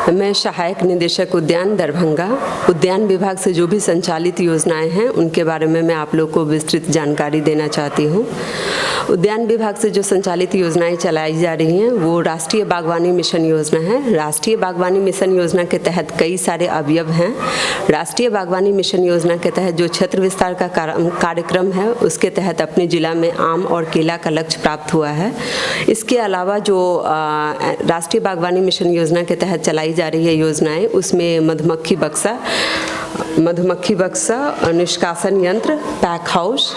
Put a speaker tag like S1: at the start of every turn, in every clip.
S1: मैं सहायक निदेशक उद्यान दरभंगा, उद्यान विभाग से जो भी संचालित योजनाएं हैं उनके बारे में मैं आप लोग को विस्तृत जानकारी देना चाहती हूँ। उद्यान विभाग से जो संचालित योजनाएं चलाई जा रही हैं वो राष्ट्रीय बागवानी मिशन योजना है। राष्ट्रीय बागवानी मिशन योजना के तहत कई सारे अवयव हैं। राष्ट्रीय बागवानी मिशन योजना के तहत जो क्षेत्र विस्तार का कार्यक्रम है उसके तहत अपने जिला में आम और केला का लक्ष्य प्राप्त हुआ है। इसके अलावा जो राष्ट्रीय बागवानी मिशन योजना के तहत चलाई जा रही है योजनाएं, उसमें मधुमक्खी बक्सा, निष्कासन यंत्र, पैक हाउस,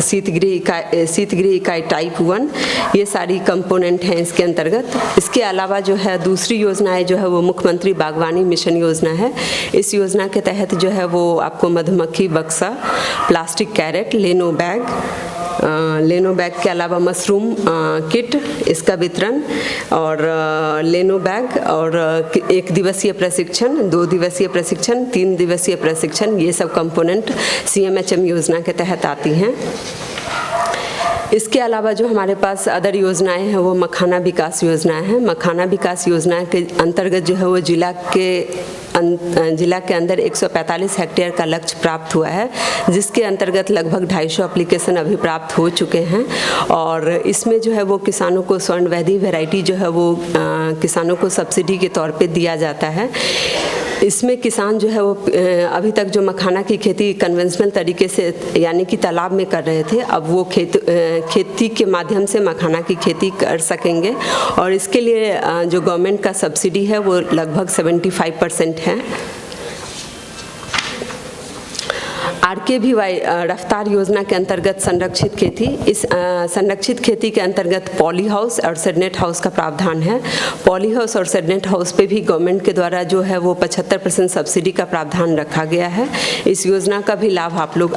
S1: शीतगृह इकाई टाइप 1, ये सारी कंपोनेंट हैं इसके अंतर्गत। इसके अलावा जो है दूसरी योजनाएं जो है वो मुख्यमंत्री बागवानी मिशन योजना है। इस योजना के तहत जो है वो आपको मधुमक्खी बक्सा, प्लास्टिक कैरेट, लेनो बैग के अलावा मशरूम किट इसका वितरण, और लेनो बैग, और 1 दिवसीय प्रशिक्षण, 2 दिवसीय प्रशिक्षण, 3 दिवसीय प्रशिक्षण, ये सब कंपोनेंट CMHM योजना के तहत आती हैं। इसके अलावा जो हमारे पास अदर योजनाएं हैं वो मखाना विकास योजना है। मखाना विकास योजना के अंतर्गत जो है वो जिला के अंदर 145 हेक्टेयर का लक्ष्य प्राप्त हुआ है, जिसके अंतर्गत लगभग 250 एप्लीकेशन अभी प्राप्त हो चुके हैं। और इसमें जो है वो किसानों को स्वर्णवेदी वैरायटी जो है वो किसानों को सब्सिडी के तौर पे दिया जाता है। इसमें किसान जो है वो अभी तक जो मखाना की खेती कन्वेंशनल तरीके से यानी कि तालाब में कर रहे थे, अब वो खेती के माध्यम से मखाना की खेती कर सकेंगे। और इसके लिए जो गवर्नमेंट का सब्सिडी है वो लगभग 75% है। RKVY रफ्तार योजना के अंतर्गत संरक्षित खेती, इस संरक्षित खेती के अंतर्गत पॉली हाउस और सेडनेट हाउस का प्रावधान है। पॉली हाउस और सेडनेट हाउस पे भी गवर्नमेंट के द्वारा जो है वो 75% सब्सिडी का प्रावधान रखा गया है। इस योजना का भी लाभ आप लोग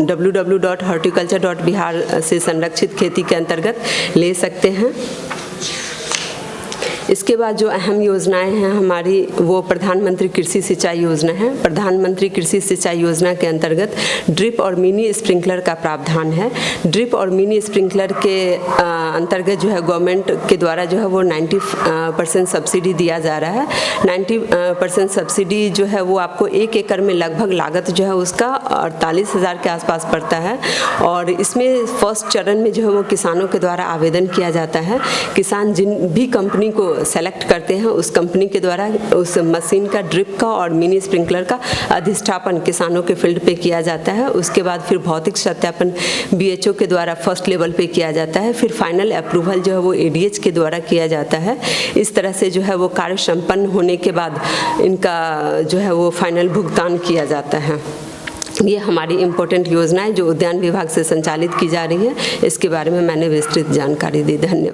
S1: www.horticulture.bihar से संरक्षित खेती के अंतर्गत ले सकते हैं। इसके बाद जो अहम योजनाएं हैं हमारी वो प्रधानमंत्री कृषि सिंचाई योजना है। प्रधानमंत्री कृषि सिंचाई योजना के अंतर्गत ड्रिप और मिनी स्प्रिंकलर का प्रावधान है। ड्रिप और मिनी स्प्रिंकलर के अंतर्गत जो है गवर्नमेंट के द्वारा जो है वो 90% सब्सिडी दिया जा रहा है। 90% सब्सिडी जो है वो आपको 1 एकड़ में लगभग लागत जो है उसका 48,000 के आसपास पड़ता है। और इसमें फर्स्ट चरण में जो है वो किसानों के द्वारा आवेदन किया जाता है। किसान जिन भी कंपनी को सेलेक्ट करते हैं उस कंपनी के द्वारा उस मशीन का, ड्रिप का और मिनी स्प्रिंकलर का अधिष्ठापन किसानों के फील्ड पे किया जाता है। उसके बाद फिर भौतिक सत्यापन BHO के द्वारा फर्स्ट लेवल पे किया जाता है। फिर फाइनल अप्रूवल जो है वो ADH के द्वारा किया जाता है। इस तरह से जो है वो कार्य संपन्न होने के बाद इनका जो है वो फाइनल भुगतान किया जाता है। ये हमारी इम्पोर्टेंट योजनाएं जो उद्यान विभाग से संचालित की जा रही है, इसके बारे में मैंने विस्तृत जानकारी दी। धन्यवाद।